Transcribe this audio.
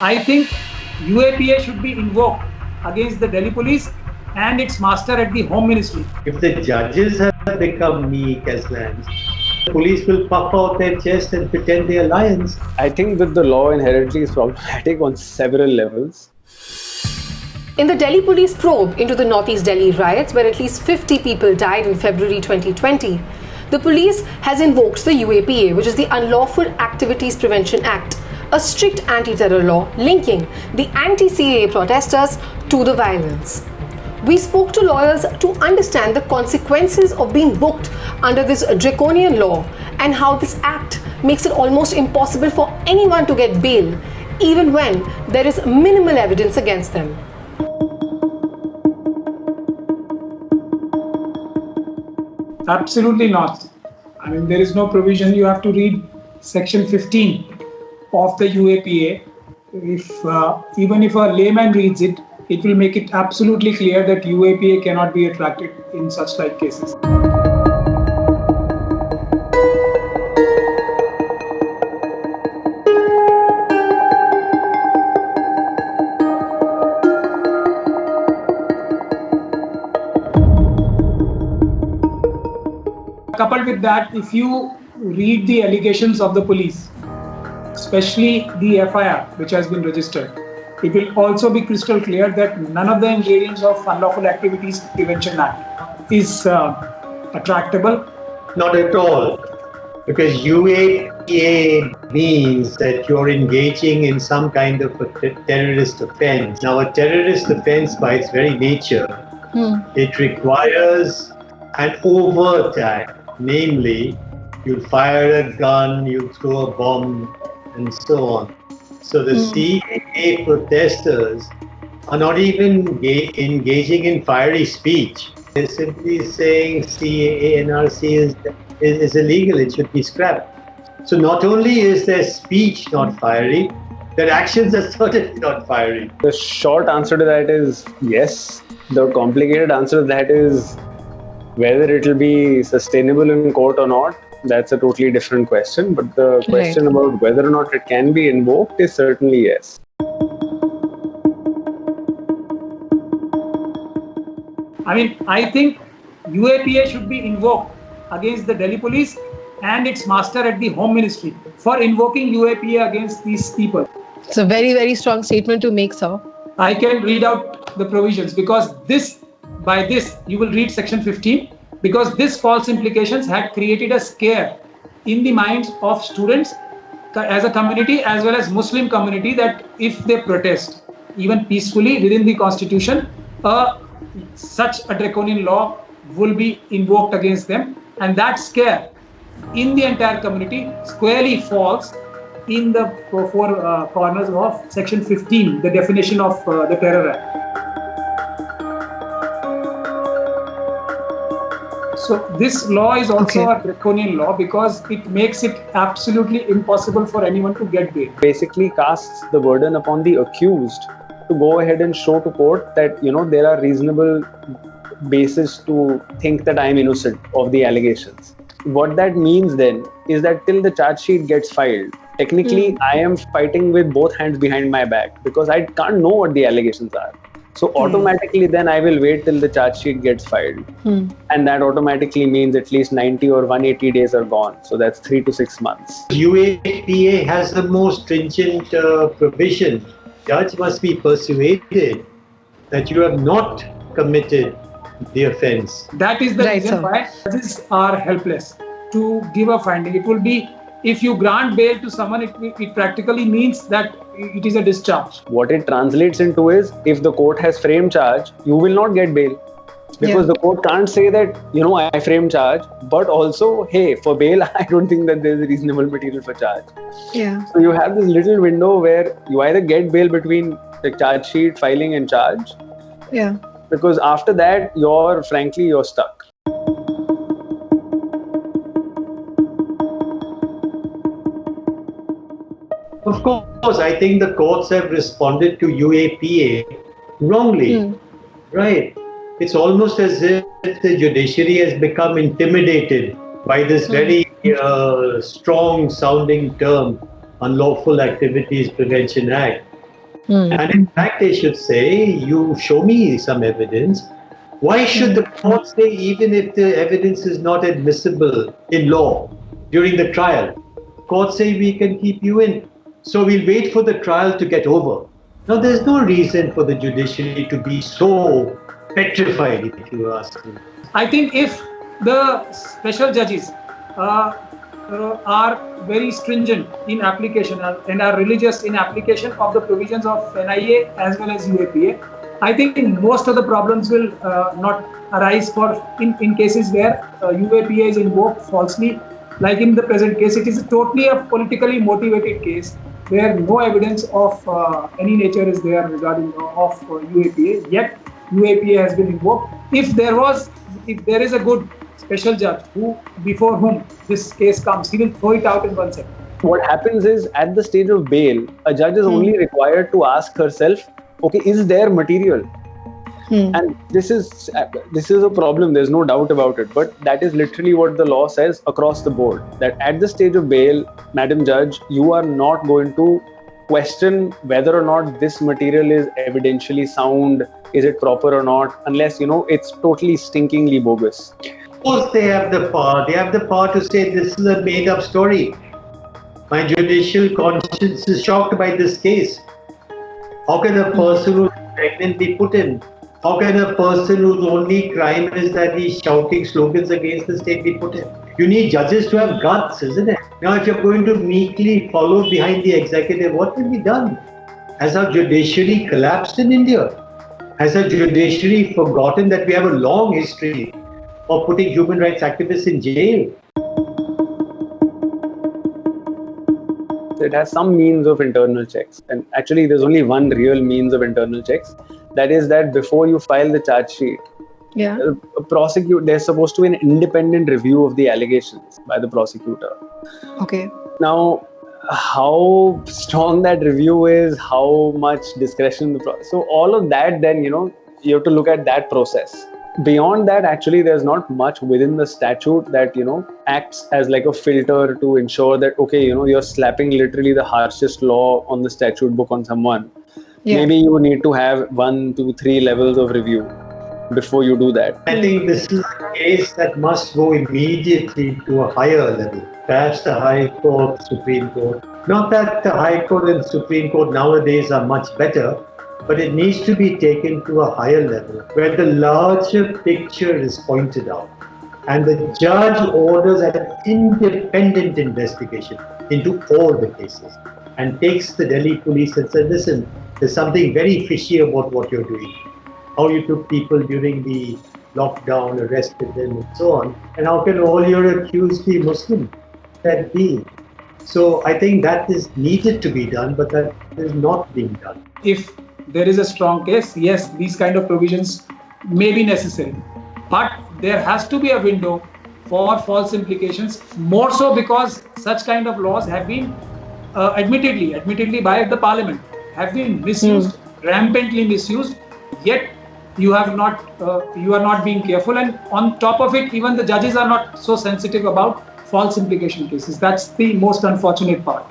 I think UAPA should be invoked against the Delhi police and its master at the Home Ministry. If the judges have become meek as lambs, the police will puff out their chest and pretend they are lions. I think that the law inherently is problematic on several levels. In the Delhi police probe into the Northeast Delhi riots, where at least 50 people died in February 2020, the police has invoked the UAPA, which is the Unlawful Activities Prevention Act, a strict anti-terror law linking the anti-CAA protesters to the violence. We spoke to lawyers to understand the consequences of being booked under this draconian law and how this act makes it almost impossible for anyone to get bail, even when there is minimal evidence against them. Absolutely not. I mean, there is no provision. You have to read Section 15 of the UAPA. Even if a layman reads it, it will make it absolutely clear that UAPA cannot be attracted in such like cases. Coupled with that, if you read the allegations of the police, especially the FIR which has been registered, it will also be crystal clear that none of the ingredients of Unlawful Activities Prevention Act is attractable. Not at all. Because UAPA means that you're engaging in some kind of a terrorist offense. Now, a terrorist offense by its very nature, it requires an overt act. Namely, you fire a gun, you throw a bomb, and so on. So the CAA protesters are not even engaging in fiery speech. They're simply saying CAA NRC is illegal, it should be scrapped. So not only is their speech not fiery, their actions are certainly not fiery. The short answer to that is yes. The complicated answer to that is whether it will be sustainable in court or not, that's a totally different question. But the question about whether or not it can be invoked is certainly yes. I mean, I think UAPA should be invoked against the Delhi police and its master at the Home Ministry for invoking UAPA against these people. It's a very, very strong statement to make, sir. I can read out the provisions because by this you will read Section 15, because this false implications had created a scare in the minds of students as a community as well as Muslim community that if they protest even peacefully within the constitution, such a draconian law will be invoked against them, and that scare in the entire community squarely falls in the four corners of Section 15, the definition of the Terror Act. So this law is also a draconian law because it makes it absolutely impossible for anyone to get bail. Basically casts the burden upon the accused to go ahead and show to court that, there are reasonable basis to think that I am innocent of the allegations. What that means then is that till the charge sheet gets filed, technically I am fighting with both hands behind my back because I can't know what the allegations are. So automatically then I will wait till the charge sheet gets filed. And that automatically means at least 90 or 180 days are gone. So that's 3 to 6 months. UAPA has the most stringent provision. Judge must be persuaded that you have not committed the offense. That is the reason why judges are helpless to give a finding. It will be, if you grant bail to someone, it practically means that it is a discharge. What it translates into is, if the court has framed charge, you will not get bail. Because the court can't say that, I framed charge, but also, hey, for bail, I don't think that there is reasonable material for charge. So you have this little window where you either get bail between the charge sheet, filing and charge. Because after that, you're stuck. Of course, I think the courts have responded to UAPA wrongly. Right. It's almost as if the judiciary has become intimidated by this very strong sounding term, Unlawful Activities Prevention Act. And in fact, they should say, you show me some evidence. Why should the court say, even if the evidence is not admissible in law during the trial, court say we can keep you in. So we'll wait for the trial to get over. Now, there's no reason for the judiciary to be so petrified, if you ask me. I think if the special judges are very stringent in application and are religious in application of the provisions of NIA as well as UAPA, I think most of the problems will not arise in cases where UAPA is invoked falsely. Like in the present case, it is totally a politically motivated case where no evidence of any nature is there regarding of UAPA. Yet UAPA has been invoked. If there is a good special judge before whom this case comes, he will throw it out in 1 second. What happens is, at the stage of bail, a judge is only required to ask herself, okay, is there material? And this is a problem, there's no doubt about it, but that is literally what the law says across the board, that at the stage of bail, Madam Judge, you are not going to question whether or not this material is evidentially sound, is it proper or not, unless it's totally stinkingly bogus. Of course they have the power. They have the power to say this is a made-up story. My judicial conscience is shocked by this case. How can a person who's pregnant be put in? How can a person whose only crime is that he's shouting slogans against the state be put in? You need judges to have guts, isn't it? Now, if you're going to meekly follow behind the executive, what will be done? Has our judiciary collapsed in India? Has our judiciary forgotten that we have a long history of putting human rights activists in jail? It has some means of internal checks, and actually there's only one real means of internal checks. That is that before you file the charge sheet, there's supposed to be an independent review of the allegations by the prosecutor. Okay. Now, how strong that review is, how much discretion so all of that, then you have to look at that process. Beyond that, actually, there's not much within the statute that acts as like a filter to ensure that, okay, you're slapping literally the harshest law on the statute book on someone. Maybe you need to have 1, 2, 3 levels of review before you do that. I think this is a case that must go immediately to a higher level. Perhaps the High Court, Supreme Court. Not that the High Court and Supreme Court nowadays are much better, but it needs to be taken to a higher level where the larger picture is pointed out and the judge orders an independent investigation into all the cases and takes the Delhi police and says, listen, there's something very fishy about what you're doing. How you took people during the lockdown, arrested them and so on. And how can all your accused be Muslim? That be. So I think that is needed to be done, but that is not being done. If there is a strong case, yes, these kind of provisions may be necessary. But there has to be a window for false implications, more so because such kind of laws have been admittedly by the parliament, have been misused, rampantly misused, yet you are not being careful, and on top of it, even the judges are not so sensitive about false implication cases. That's the most unfortunate part.